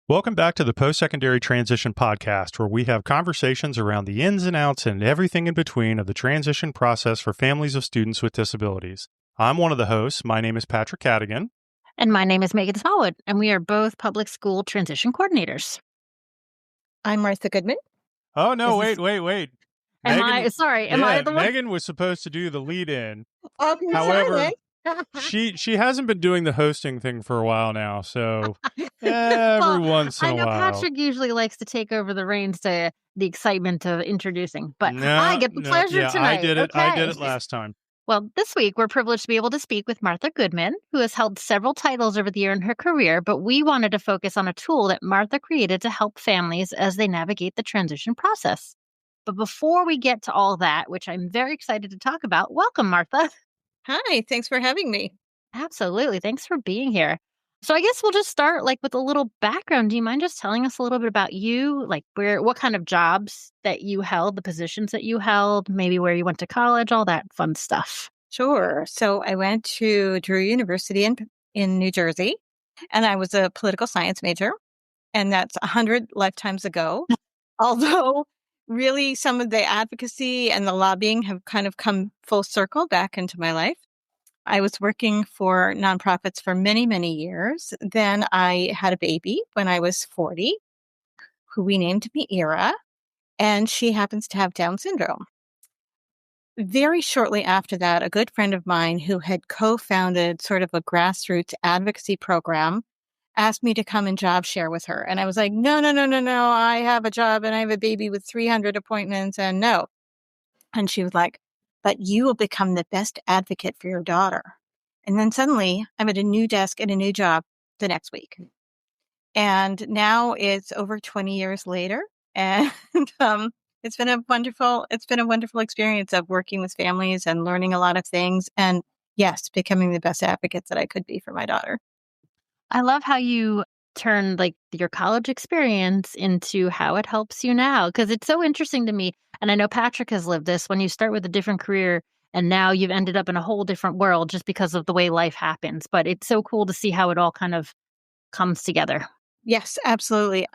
Welcome back to the Post-Secondary Transition Podcast, where we have conversations around the ins and outs and everything in between of the transition process for families of students with disabilities. I'm one of the hosts. My name is Patrick Cadigan. And my name is Meghan Smallwood, and we are both public school transition coordinators. I'm Martha Goodman. Oh, no, wait. Am I the one? Meghan was supposed to do the lead-in. Okay, However, she hasn't been doing the hosting thing for a while now, so every once in a while. I know Patrick usually likes to take over the reins to the excitement of introducing, but I get the pleasure tonight. I did it. Okay. I did it last time. Well, this week we're privileged to be able to speak with Martha Goodman, who has held several titles over the year in her career, but we wanted to focus on a tool that Martha created to help families as they navigate the transition process. But before we get to all that, which I'm very excited to talk about, welcome, Martha. Hi, thanks for having me. Absolutely. Thanks for being here. So I guess we'll just start with a little background. Do you mind just telling us a little bit about you, what kind of jobs that you held, the positions that you held, maybe where you went to college, all that fun stuff? Sure. So I went to Drew University in New Jersey, and I was a political science major, and that's 100 lifetimes ago. Although really some of the advocacy and the lobbying have kind of come full circle back into my life. I was working for nonprofits for many, many years. Then I had a baby when I was 40, who we named MEIRA, and she happens to have Down syndrome. Very shortly after that, a good friend of mine who had co-founded sort of a grassroots advocacy program asked me to come and job share with her. And I was like, no, I have a job and I have a baby with 300 appointments and no. And she was like, but you will become the best advocate for your daughter. And then suddenly I'm at a new desk and a new job the next week. And now it's over 20 years later. And it's been a wonderful experience of working with families and learning a lot of things. And yes, becoming the best advocate that I could be for my daughter. I love how you turned your college experience into how it helps you now, because it's so interesting to me. And I know Patrick has lived this when you start with a different career and now you've ended up in a whole different world just because of the way life happens. But it's so cool to see how it all kind of comes together. Yes, absolutely.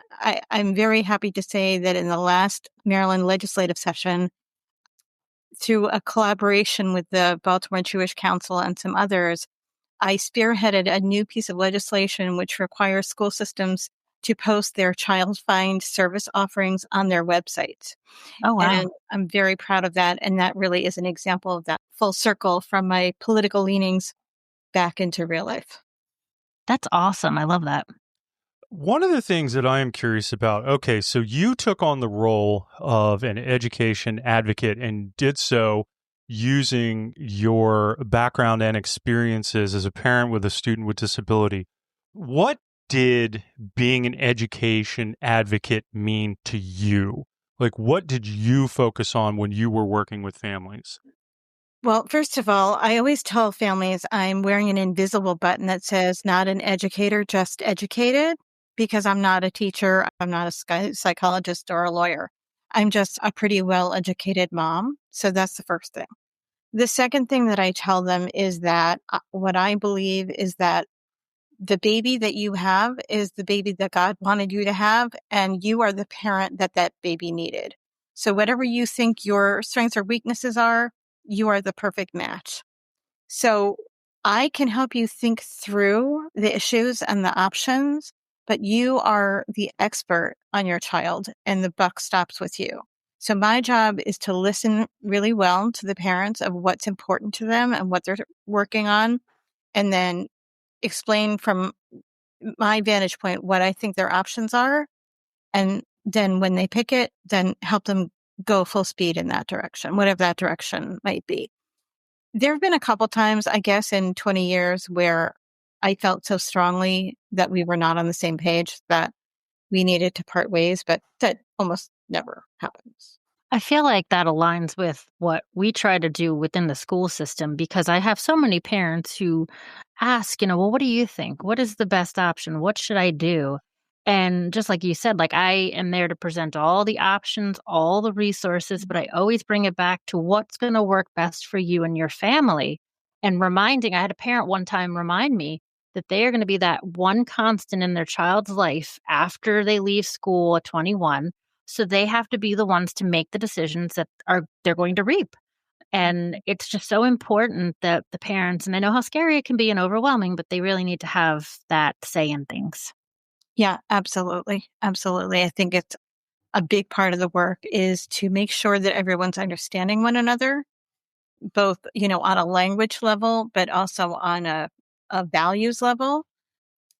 I'm very happy to say that in the last Maryland legislative session, through a collaboration with the Baltimore Jewish Council and some others, I spearheaded a new piece of legislation which requires school systems to post their child find service offerings on their websites. Oh, wow. And I'm very proud of that. And that really is an example of that full circle from my political leanings back into real life. That's awesome. I love that. One of the things that I am curious about, okay, so you took on the role of an education advocate and did so using your background and experiences as a parent with a student with disability. What did being an education advocate mean to you? What did you focus on when you were working with families? Well, first of all, I always tell families I'm wearing an invisible button that says not an educator, just educated, because I'm not a teacher, I'm not a psychologist or a lawyer. I'm just a pretty well-educated mom. So that's the first thing. The second thing that I tell them is that what I believe is that the baby that you have is the baby that God wanted you to have, and you are the parent that that baby needed. So whatever you think your strengths or weaknesses are, you are the perfect match. So I can help you think through the issues and the options, but you are the expert on your child and the buck stops with you. So my job is to listen really well to the parents of what's important to them and what they're working on, and then explain from my vantage point what I think their options are. And then when they pick it, then help them go full speed in that direction, whatever that direction might be. There have been a couple times, I guess, in 20 years where I felt so strongly that we were not on the same page that we needed to part ways, but that almost never happens. I feel like that aligns with what we try to do within the school system, because I have so many parents who ask, well, what do you think? What is the best option? What should I do? And just like you said, I am there to present all the options, all the resources, but I always bring it back to what's going to work best for you and your family. And I had a parent one time remind me, that they are going to be that one constant in their child's life after they leave school at 21. So they have to be the ones to make the decisions that they're going to reap. And it's just so important that the parents, and I know how scary it can be and overwhelming, but they really need to have that say in things. Yeah, absolutely. Absolutely. I think it's a big part of the work is to make sure that everyone's understanding one another, both, on a language level, but also on a values level,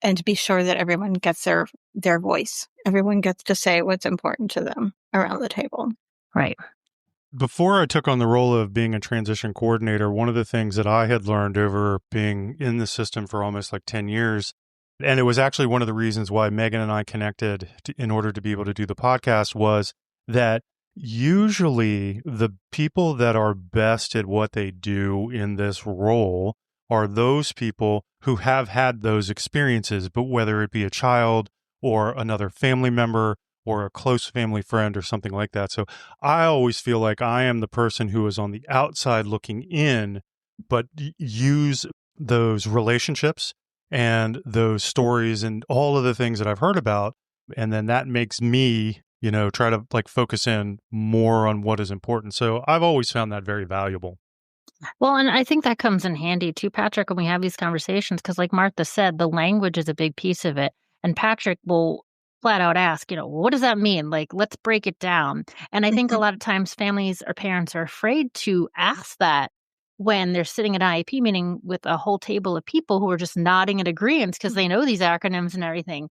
and to be sure that everyone gets their voice. Everyone gets to say what's important to them around the table. Right. Before I took on the role of being a transition coordinator, one of the things that I had learned over being in the system for almost like 10 years, and it was actually one of the reasons why Meghan and I connected in order to be able to do the podcast, was that usually the people that are best at what they do in this role are those people who have had those experiences, but whether it be a child or another family member or a close family friend or something like that. So I always feel like I am the person who is on the outside looking in, but use those relationships and those stories and all of the things that I've heard about. And then that makes me, try to like focus in more on what is important. So I've always found that very valuable. Well, and I think that comes in handy too, Patrick, when we have these conversations, because like Martha said, the language is a big piece of it. And Patrick will flat out ask, what does that mean? Like, let's break it down. And I think a lot of times families or parents are afraid to ask that when they're sitting at an IEP meeting with a whole table of people who are just nodding in agreement because they know these acronyms and everything.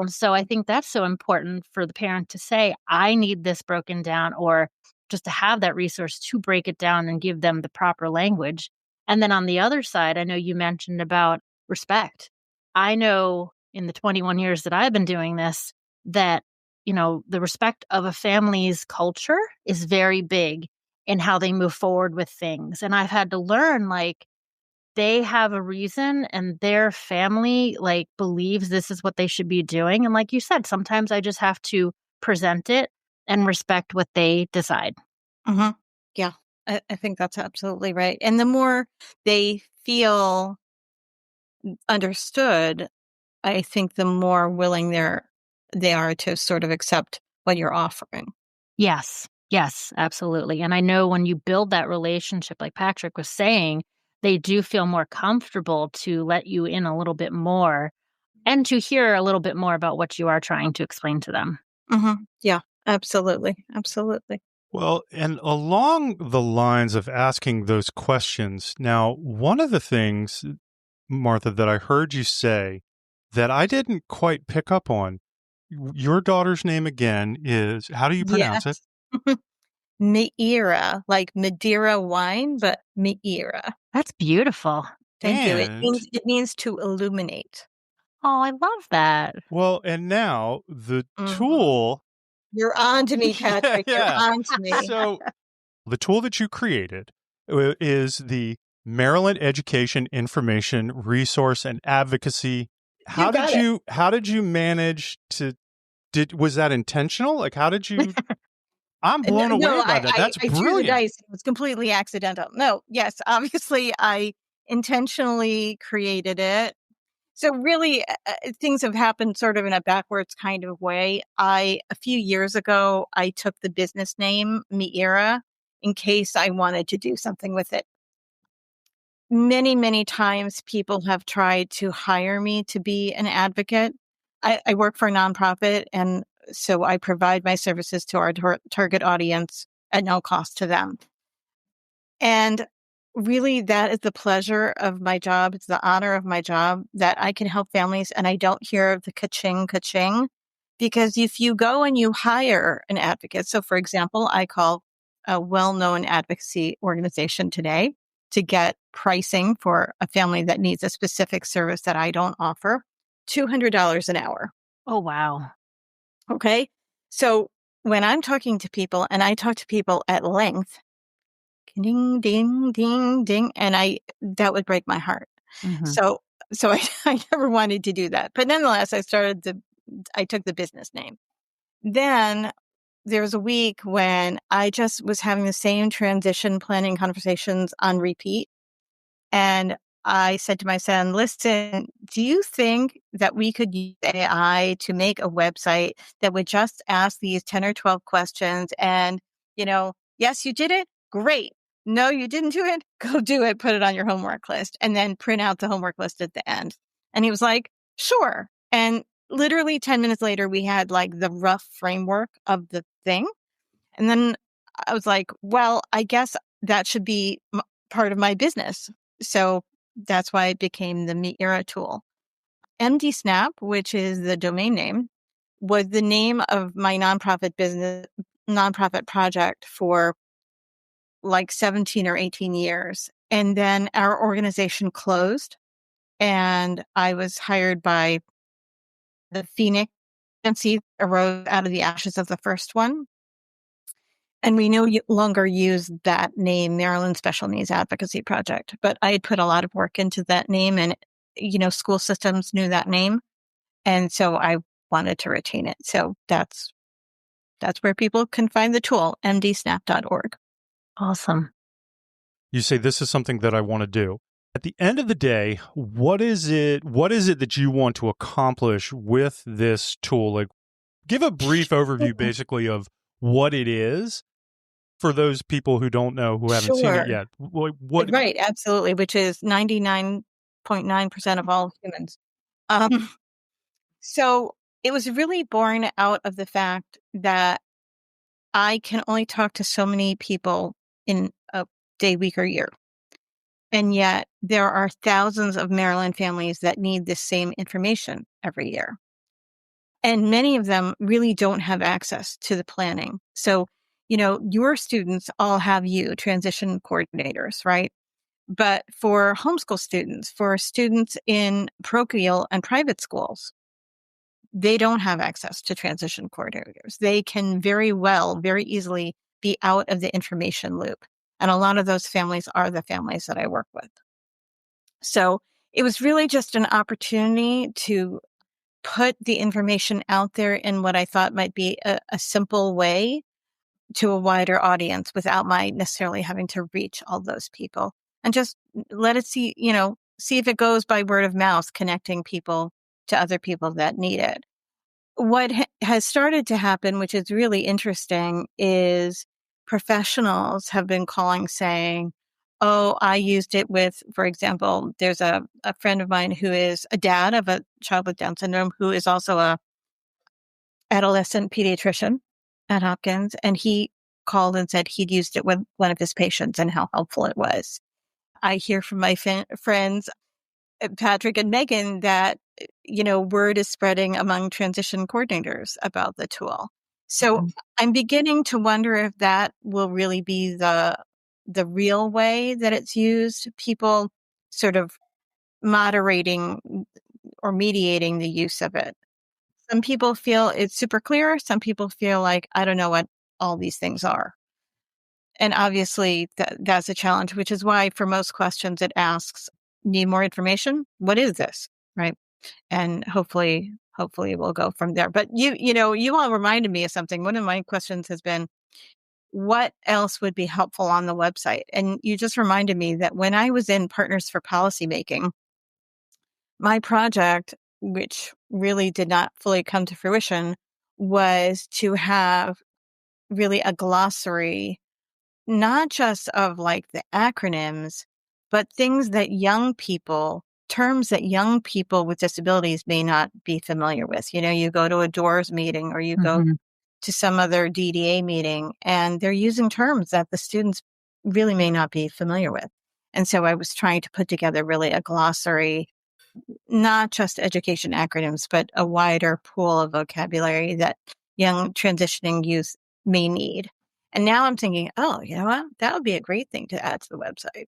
So I think that's so important for the parent to say, I need this broken down, or just to have that resource to break it down and give them the proper language. And then on the other side, I know you mentioned about respect. I know in the 21 years that I've been doing this, that, the respect of a family's culture is very big in how they move forward with things. And I've had to learn, like, they have a reason and their family like believes this is what they should be doing. And like you said, sometimes I just have to present it and respect what they decide. Mm-hmm. Yeah, I think that's absolutely right. And the more they feel understood, I think the more willing they are to sort of accept what you're offering. Yes. Yes, absolutely. And I know when you build that relationship, like Patrick was saying, they do feel more comfortable to let you in a little bit more and to hear a little bit more about what you are trying to explain to them. Mm-hmm. Yeah, absolutely. Absolutely. Well, and along the lines of asking those questions, now, one of the things, Martha, that I heard you say that I didn't quite pick up on, your daughter's name again is, how do you pronounce it? Yes. MEIRA, like Madeira wine, but MEIRA. That's beautiful. Thank you. And It means to illuminate. Oh, I love that. well, and now the Mhm. tool. You're on to me, Yeah, Patrick. You're yeah. on to me. So the tool that you created is the Maryland Education Information Resource and Advocacy. You got it. How did you manage to was that intentional? Like how did you I'm blown away by that. That's I threw the brilliant. dice. It was completely accidental. No, yes, obviously I intentionally created it. So really, things have happened sort of in a backwards kind of way. A few years ago, I took the business name MEIRA in case I wanted to do something with it. Many, many times people have tried to hire me to be an advocate. I work for a nonprofit, and so I provide my services to our target audience at no cost to them. And really, that is the pleasure of my job. It's the honor of my job that I can help families and I don't hear the ka-ching, ka-ching. Because if you go and you hire an advocate, so for example, I call a well-known advocacy organization today to get pricing for a family that needs a specific service that I don't offer, $200 an hour. Oh, wow. Okay. So when I'm talking to people and I talk to people at length, ding, ding, ding, ding. And that would break my heart. Mm-hmm. So I never wanted to do that. But nonetheless, I took the business name. Then there was a week when I just was having the same transition planning conversations on repeat. And I said to my son, listen, do you think that we could use AI to make a website that would just ask these 10 or 12 questions and, yes, you did it? Great. No, you didn't do it? Go do it. Put it on your homework list and then print out the homework list at the end. And he was like, sure. And literally 10 minutes later, we had like the rough framework of the thing. And then I was like, well, I guess that should be part of my business. So that's why it became the MEIRA tool. MD Snap, which is the domain name, was the name of my nonprofit project for like 17 or 18 years. And then our organization closed and I was hired by the Phoenix agency, arose out of the ashes of the first one. And we no longer use that name, Maryland Special Needs Advocacy Project. But I had put a lot of work into that name and, school systems knew that name. And so I wanted to retain it. So that's where people can find the tool, mdsnap.org. Awesome. You say, this is something that I want to do. At the end of the day, what is it that you want to accomplish with this tool? Like, give a brief overview, basically, of what it is for those people who don't know, who haven't seen it yet. What? Right, absolutely, which is 99.9% of all humans. So it was really born out of the fact that I can only talk to so many people in a day, week, or year. And yet there are thousands of Maryland families that need this same information every year. And many of them really don't have access to the planning. So, your students all have transition coordinators, right? But for homeschool students, for students in parochial and private schools, they don't have access to transition coordinators. They can very easily be out of the information loop. And a lot of those families are the families that I work with. So it was really just an opportunity to put the information out there in what I thought might be a simple way to a wider audience without my necessarily having to reach all those people, and just let it see if it goes by word of mouth, connecting people to other people that need it. What has started to happen, which is really interesting, is professionals have been calling saying, oh, I used it with, for example, there's a friend of mine who is a dad of a child with Down syndrome, who is also a adolescent pediatrician at Hopkins. And he called and said he'd used it with one of his patients and how helpful it was. I hear from my friends, Patrick and Meghan, that, word is spreading among transition coordinators about the tool. So I'm beginning to wonder if that will really be the real way that it's used, people sort of moderating or mediating the use of it. Some people feel it's super clear. Some people feel like, I don't know what all these things are. And obviously that's a challenge, which is why for most questions it asks, need more information? What is this? Right. And hopefully we'll go from there. But you all reminded me of something. One of my questions has been, what else would be helpful on the website? And you just reminded me that when I was in Partners for Policymaking, my project, which really did not fully come to fruition, was to have really a glossary, not just of like the acronyms, but things that terms that young people with disabilities may not be familiar with. You go to a DOORS meeting or you go to some other DDA meeting and they're using terms that the students really may not be familiar with. And so I was trying to put together really a glossary, not just education acronyms, but a wider pool of vocabulary that young transitioning youth may need. And now I'm thinking, oh, you know what? That would be a great thing to add to the website.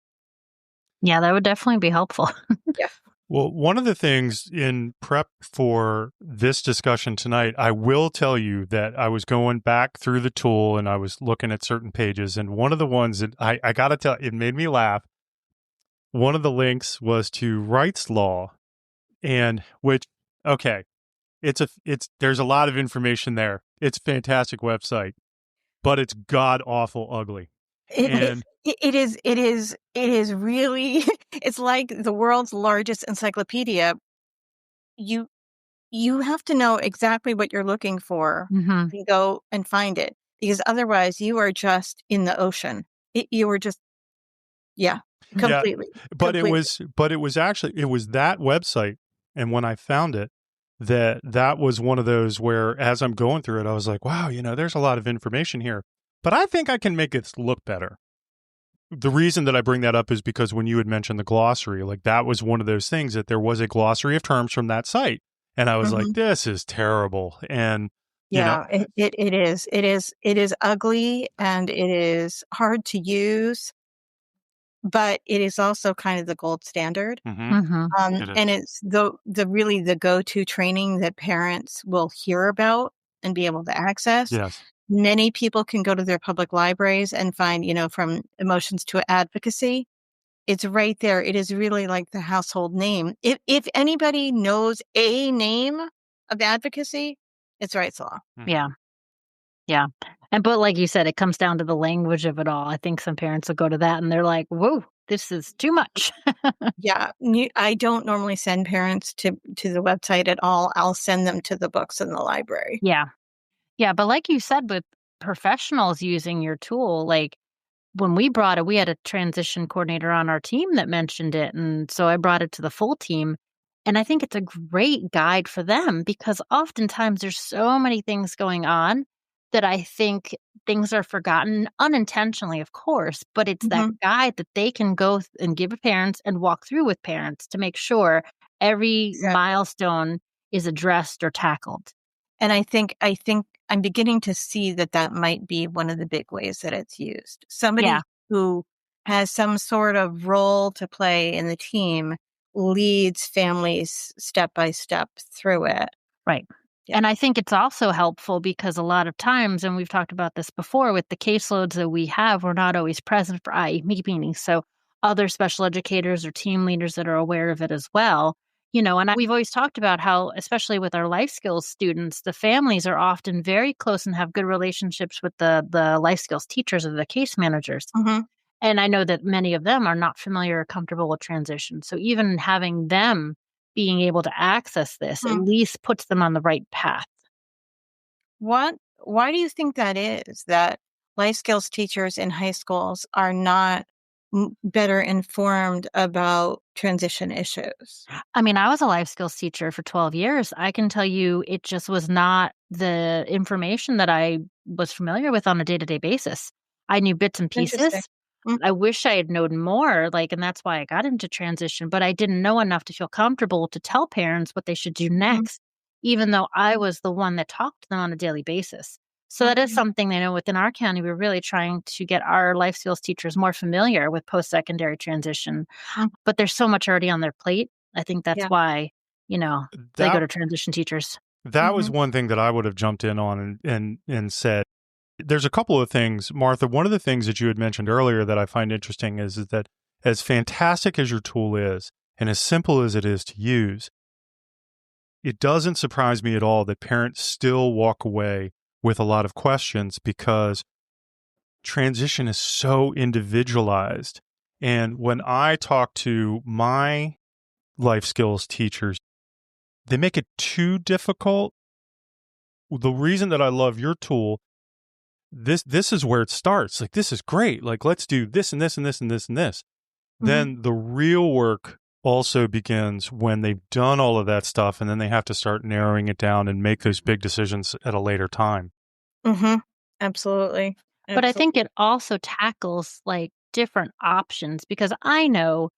Yeah, that would definitely be helpful. Yeah. Well, one of the things in prep for this discussion tonight, I will tell you that I was going back through the tool and I was looking at certain pages. And one of the ones that I got to tell, it made me laugh. One of the links was to Wright's Law, and there's a lot of information there. It's a fantastic website, but it's god awful ugly. And It is really, it's like the world's largest encyclopedia. You you have to know exactly what you're looking for Mhm. and go and find it, because otherwise you are just in the ocean. You were just, yeah, yeah, completely, but completely. it was actually it was that website, and when I found it, that was one of those where as I'm going through it, I was like, wow, there's a lot of information here, but I think I can make it look better. The reason that I bring that up is because when you had mentioned the glossary, like that was one of those things that there was a glossary of terms from that site. And I was like, Mhm. this is terrible. And, you know, Yeah, it is ugly and it is hard to use, but it is also kind of the gold standard. mhm, Mhm. it is. And it's the really the go-to training that parents will hear about and be able to access. Yes. Many people can go to their public libraries and find, from emotions to advocacy. It's right there. It is really like the household name. If anybody knows a name of advocacy, it's Wright's Law. Mhm. Yeah. Yeah. But like you said, it comes down to the language of it all. I think some parents will go to that and they're like, "Whoa, this is too much." Yeah, I don't normally send parents to the website at all. I'll send them to the books in the library. Yeah. Yeah, but like you said, with professionals using your tool, like when we brought it, we had a transition coordinator on our team that mentioned it. And so I brought it to the full team. And I think it's a great guide for them because oftentimes there's so many things going on that I think things are forgotten unintentionally, of course, but it's that Mhm. guide that they can go and give to parents and walk through with parents to make sure every Exactly. milestone is addressed or tackled. And I think I'm beginning to see that that might be one of the big ways that it's used. Yeah, Somebody who has some sort of role to play in the team leads families step by step through it. right. Yeah. And I think it's also helpful because a lot of times, and we've talked about this before, with the caseloads that we have, we're not always present for IEP meetings. So other special educators or team leaders that are aware of it as well. We've always talked about how, especially with our life skills students, the families are often very close and have good relationships with the life skills teachers or the case managers. Mhm. And I know that many of them are not familiar or comfortable with transition. So even having them being able to access this at Hmm. least puts them on the right path. Why do you think that is, that life skills teachers in high schools are not better informed about transition issues? I mean, I was a life skills teacher for 12 years. I can tell you it just was not the information that I was familiar with on a day-to-day basis. I knew bits and Interesting. pieces. Mm, I wish I had known more, and that's why I got into transition, but I didn't know enough to feel comfortable to tell parents what they should do mhm, next, even though I was the one that talked to them on a daily basis. So that is mhm, something I know within our county, we're really trying to get our life skills teachers more familiar with post-secondary transition, mm, but there's so much already on their plate. I think that's yeah. why, they go That to transition teachers. that was Mhm, one thing that I would have jumped in on and said, there's a couple of things, Martha. One of the things that you had mentioned earlier that I find interesting is that as fantastic as your tool is and as simple as it is to use, it doesn't surprise me at all that parents still walk away with a lot of questions because transition is so individualized. And when I talk to my life skills teachers, they make it too difficult. The reason that I love your tool, this is where it starts. Like, this is great. Like, let's do this and this and this and this and this. mhm, Then the real work also begins when they've done all of that stuff, and then they have to start narrowing it down and make those big decisions at a later time. mhm. Absolutely. But I think Absolutely. it also tackles, different options because I know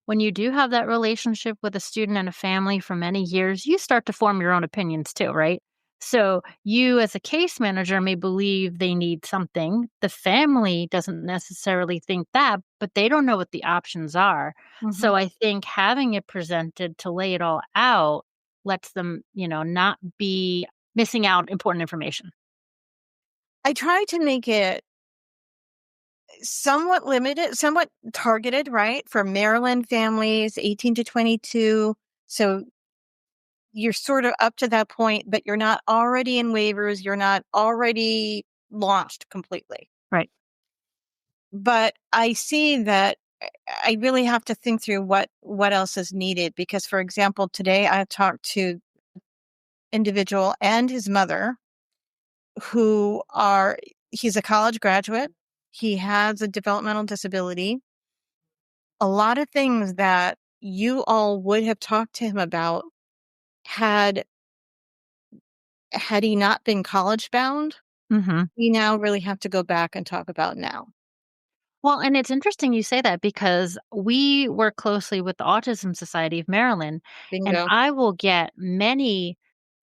when you do have that relationship with a student and a family for many years, you start to form your own opinions too, right? So you as a case manager may believe they need something. The family doesn't necessarily think that, but they don't know what the options are. Mhm. So I think having it presented to lay it all out lets them, not be missing out important information. I try to make it somewhat limited, somewhat targeted, right, for Maryland families, 18 to 22. So you're sort of up to that point, but you're not already in waivers. You're not already launched completely. Right. But I see that I really have to think through what else is needed, because, for example, today I talked to individual and his mother he's a college graduate. He has a developmental disability. A lot of things that you all would have talked to him about had he not been college bound, we now really have to go back and talk about now. Well, and it's interesting you say that because we work closely with the Autism Society of Maryland, and Bingo. I will get many,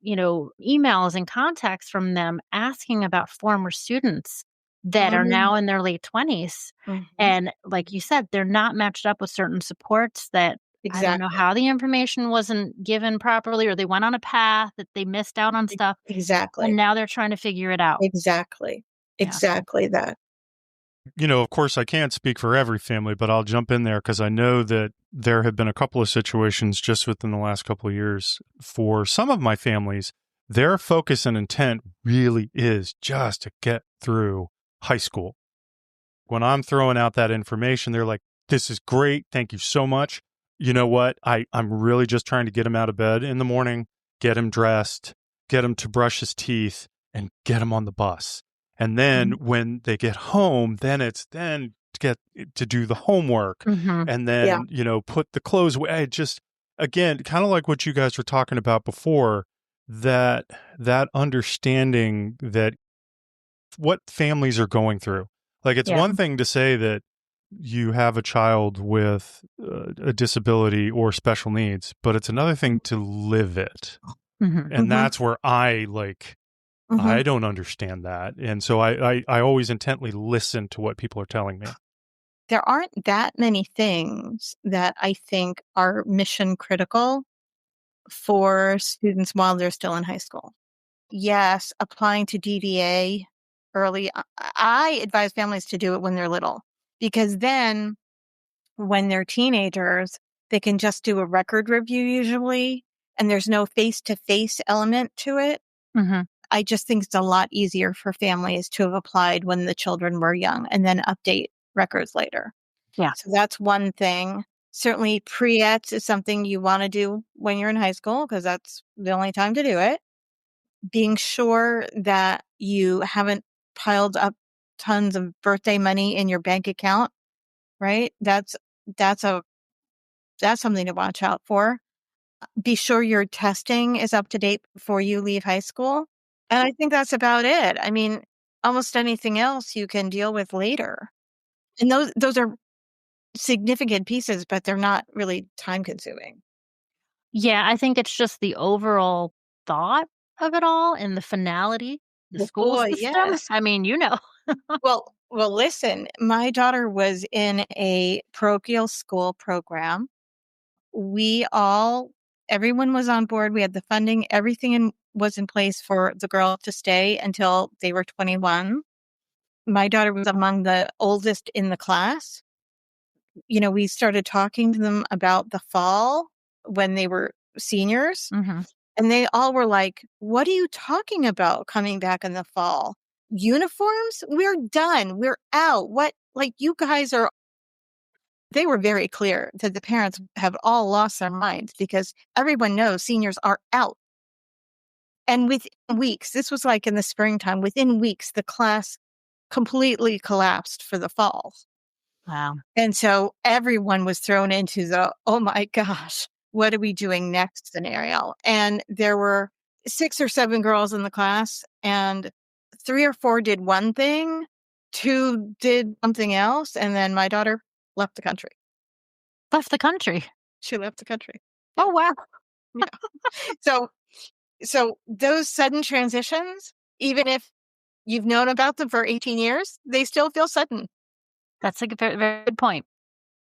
emails and contacts from them asking about former students that are Mhm. now in their late 20s. Mhm. And like you said, they're not matched up with certain supports that I don't know Exactly. how the information wasn't given properly or they went on a path that they missed out on stuff. And Exactly. now they're trying to figure it out. Exactly. Yeah. Exactly that. Of course, I can't speak for every family, but I'll jump in there because I know that there have been a couple of situations just within the last couple of years for some of my families. Their focus and intent really is just to get through high school. When I'm throwing out that information, they're like, this is great. Thank you so much. You know what? I'm really just trying to get him out of bed in the morning, get him dressed, get him to brush his teeth, and get him on the bus. And then when they get home, then to get to do the homework Hmm. and Yeah. then, put the clothes away. I just, again, kind of like what you guys were talking about before, that understanding that what families are going through. Like, it's Yeah. one thing to say that you have a child with a disability or special needs, but it's another thing to live it. Hmm. And Mhm. that's where I Mhm. don't understand that. And so I always intently listen to what people are telling me. There aren't that many things that I think are mission critical for students while they're still in high school. Yes, applying to DDA early. I advise families to do it when they're little, because then when they're teenagers, they can just do a record review usually, and there's no face-to-face element to it. Hmm. I just think it's a lot easier for families to have applied when the children were young and then update records later. Yeah. So that's one thing. Certainly, pre-ETS is something you want to do when you're in high school, because that's the only time to do it. Being sure that you haven't piled up tons of birthday money in your bank account, right? That's a that's something to watch out for. Be sure your testing is up to date before you leave high school. And I think that's about it. I mean, almost anything else you can deal with later. And those are significant pieces, but they're not really time consuming. Yeah, I think it's just the overall thought of it all and the finality, the Oh school boy, system. yes. I mean, Well, listen, my daughter was in a parochial school program. We all Everyone was on board. We had the funding, was in place for the girl to stay until they were 21. My daughter was among the oldest in the class. We started talking to them about the fall when they were seniors, Mhm. and they all were like, "What are you talking about coming back in the fall? Uniforms? We're done. We're out. What? Like, you guys are." They were very clear that the parents have all lost their minds, because everyone knows seniors are out. And within weeks, this was like in the springtime, within weeks, the class completely collapsed for the fall. Wow. And so everyone was thrown into the, oh my gosh, what are we doing next scenario? And there were 6 or 7 girls in the class, and 3 or 4 did one thing, 2 did something else, and then my daughter left the country. Left the country. She left the country. Oh, wow. Yeah. So those sudden transitions, even if you've known about them for 18 years, they still feel sudden. That's a very, very good point.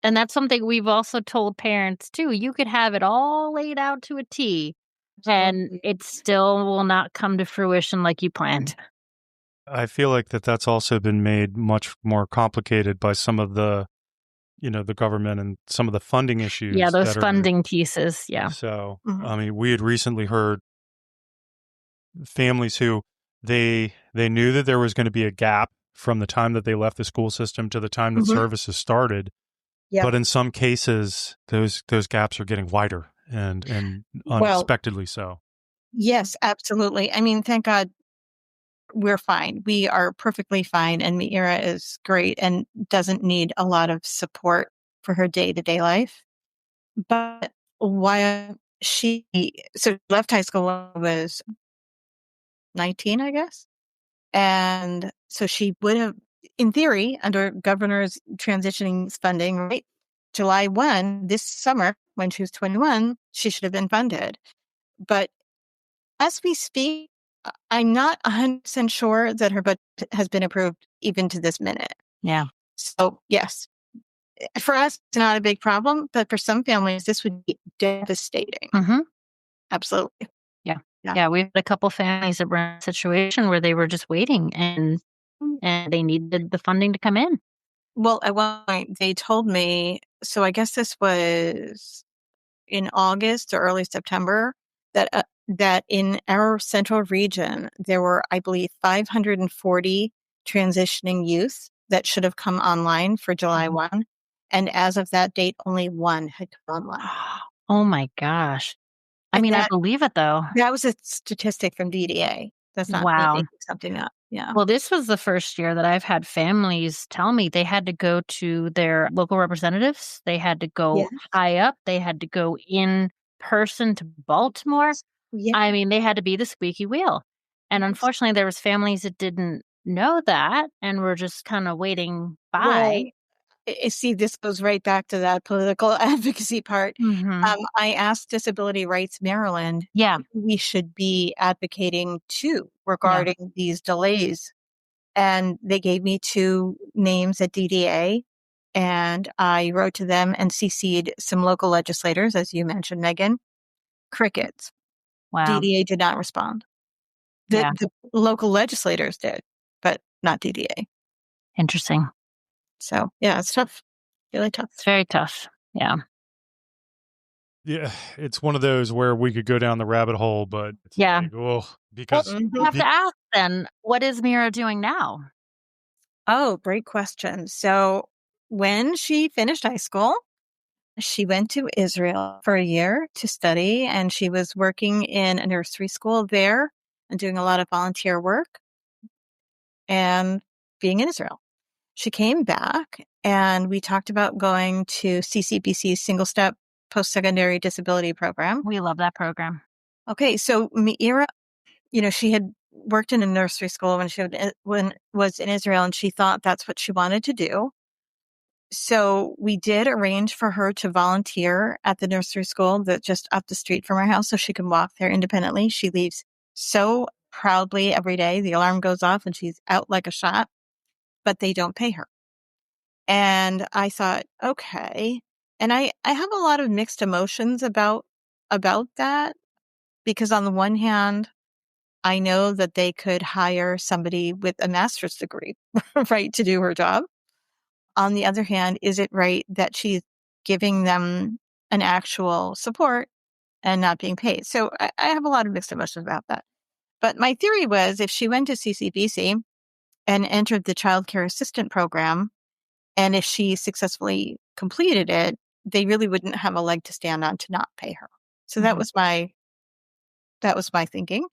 And that's something we've also told parents too. You could have it all laid out to a T, and Absolutely. it still will not come to fruition like you planned. I feel like that's also been made much more complicated by some of the government and some of the funding Yeah, issues those that are. funding pieces. Yeah. So, Mhm. I mean, we had recently heard families who they knew that there was going to be a gap from the time that they left the school system to the time that Mhm. services started. Yep. But in some cases, those gaps are getting wider and Well, unexpectedly so. yes, absolutely. I mean, thank God we're fine. We are perfectly fine. And MEIRA is great and doesn't need a lot of support for her day-to-day life. But while so she left high school when I was 19, I guess. And so she would have, in theory, under governor's transitioning funding, right? July 1, this summer, when she was 21, she should have been funded. But as we speak, I'm not 100% sure that her budget has been approved even to this minute. Yeah. So, yes, for us, it's not a big problem, but for some families, this would be devastating. Mm-hmm. Absolutely. Yeah. Yeah. Yeah. We had a couple families that were in a situation where they were just waiting and they needed the funding to come in. Well, at one point, they told me, so I guess this was in August or early September, that in our central region, there were, I believe, 540 transitioning youth that should have come online for July 1. And as of that date, only one had come online. Oh my gosh. I And mean, I believe it though. that was a statistic from DDA. That's not me Wow. making something up. Yeah. Well, this was the first year that I've had families tell me they had to go to their local representatives. They had to go Yes. high up. They had to go in person to Baltimore. Yeah. I mean, they had to be the squeaky wheel. And Yes. unfortunately, there was families that didn't know that and were just kind of waiting Well, by. see, this goes right back to that political advocacy part. Mhm. I asked Disability Rights Maryland Yeah. who we should be advocating to Yeah. regarding these delays. And they gave me two names at DDA. And I wrote to them and CC'd some local legislators, as you mentioned, Meghan. Crickets. Wow. DDA did not respond. Yeah. The local legislators did, but not DDA. Interesting. So, yeah, it's tough. Really tough. It's very tough. Yeah. Yeah, it's one of those where we could go down the rabbit hole, but it's Yeah. like, oh, Well, because I have to ask then, what is Mira doing now? Oh, great question. So when she finished high school, she went to Israel for a year to study, and she was working in a nursery school there and doing a lot of volunteer work and being in Israel. She came back and we talked about going to CCBC's single step post-secondary disability program. We love that program. Okay, so MEIRA, she had worked in a nursery school when was in Israel, and she thought that's what she wanted to do. So we did arrange for her to volunteer at the nursery school that's just up the street from her house so she can walk there independently. She leaves so proudly every day. The alarm goes off and she's out like a shot, but they don't pay her. And I thought, okay. And I have a lot of mixed emotions about that, because on the one hand, I know that they could hire somebody with a master's degree, right, to do her job. On the other hand, is it right that she's giving them an actual support and not being paid? So I have a lot of mixed emotions about that. But my theory was if she went to CCBC and entered the child care assistant program, and if she successfully completed it, they really wouldn't have a leg to stand on to not pay her. So that was my thinking.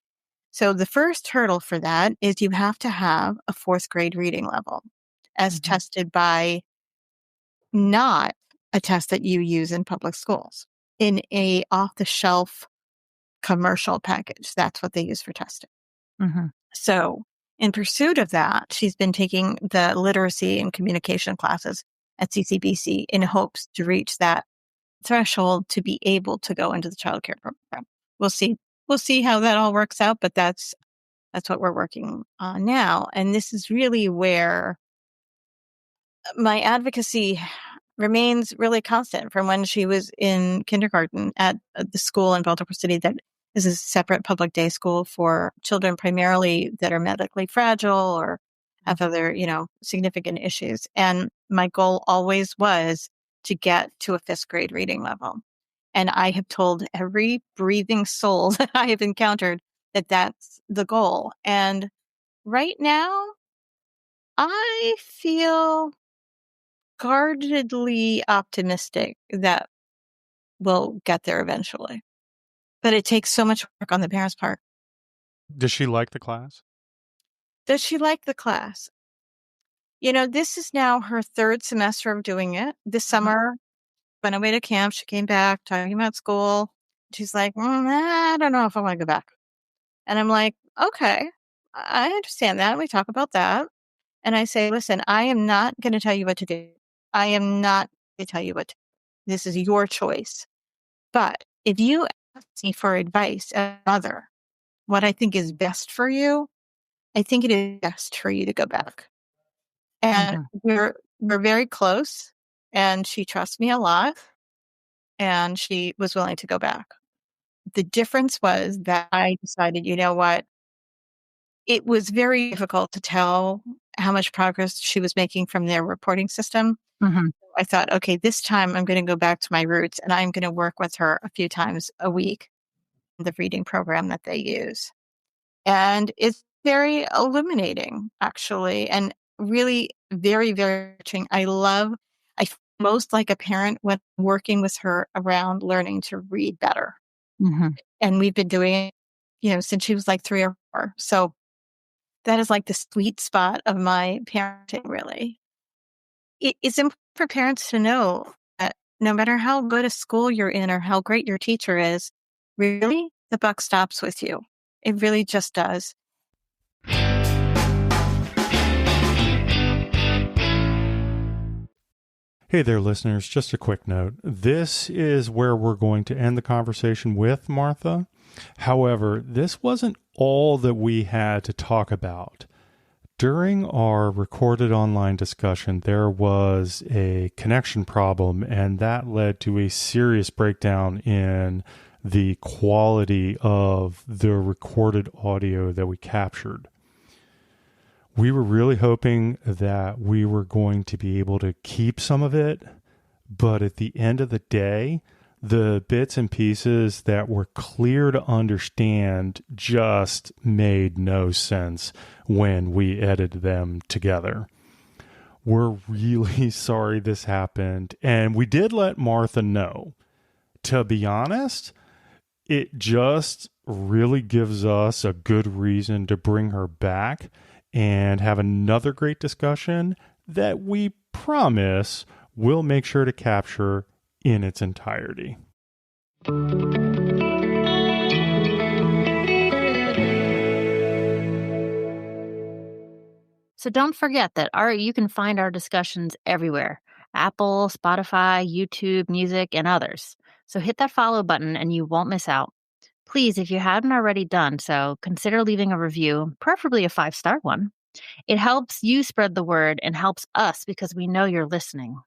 So the first hurdle for that is you have to have a fourth grade reading level as tested by not a test that you use in public schools, in a off-the-shelf commercial package. That's what they use for testing. Mm-hmm. So in pursuit of that, she's been taking the literacy and communication classes at CCBC in hopes to reach that threshold to be able to go into the childcare program. We'll see. We'll see how that all works out, but that's what we're working on now. And this is really where my advocacy remains really constant from when she was in kindergarten at the school in Baltimore City that is a separate public day school for children primarily that are medically fragile or have other, significant issues. And my goal always was to get to a fifth grade reading level. And I have told every breathing soul that I have encountered that that's the goal. And right now, I feel guardedly optimistic that we'll get there eventually. But it takes so much work on the parents' part. Does she like the class? Does she like the class? This is now her third semester of doing it. This summer, went away to camp. She came back talking about school. She's like, I don't know if I want to go back. And I'm like, okay, I understand that. We talk about that. And I say, listen, I am not going to tell you what to do. I am not going to tell you what to do. This is your choice. But if you ask me for advice as a mother, what I think is best for you, I think it is best for you to go back. And we're very close, and she trusts me a lot, and she was willing to go back. The difference was that I decided, you know what? It was very difficult to tell how much progress she was making from their reporting system. Mhm. I thought, okay, this time I'm going to go back to my roots, and I'm going to work with her a few times a week, the reading program that they use. And it's very illuminating, actually, and really very, very enriching. I feel most like a parent when working with her around learning to read better. Mhm. And we've been doing it, since she was like 3 or 4. So that is like the sweet spot of my parenting, really. It's important for parents to know that no matter how good a school you're in or how great your teacher is, really, the buck stops with you. It really just does. Hey there, listeners. Just a quick note. This is where we're going to end the conversation with Martha. However, this wasn't all that we had to talk about. During our recorded online discussion, there was a connection problem, and that led to a serious breakdown in the quality of the recorded audio that we captured. We were really hoping that we were going to be able to keep some of it, but at the end of the day, the bits and pieces that were clear to understand just made no sense when we edited them together. We're really sorry this happened, and we did let Martha know. To be honest, it just really gives us a good reason to bring her back and have another great discussion that we promise we'll make sure to capture in its entirety. So don't forget that you can find our discussions everywhere: Apple, Spotify, YouTube, Music, and others. So hit that follow button and you won't miss out. Please, if you haven't already done so, consider leaving a review, preferably a 5-star one. It helps you spread the word and helps us because we know you're listening.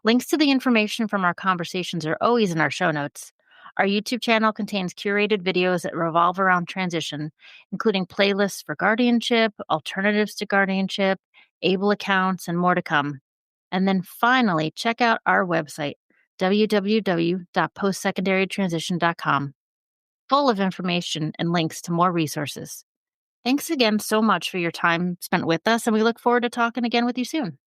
Links to the information from our conversations are always in our show notes. Our YouTube channel contains curated videos that revolve around transition, including playlists for guardianship, alternatives to guardianship, able accounts, and more to come. And then finally, check out our website, www.postsecondary-transition.com, full of information and links to more resources. Thanks again so much for your time spent with us, and we look forward to talking again with you soon.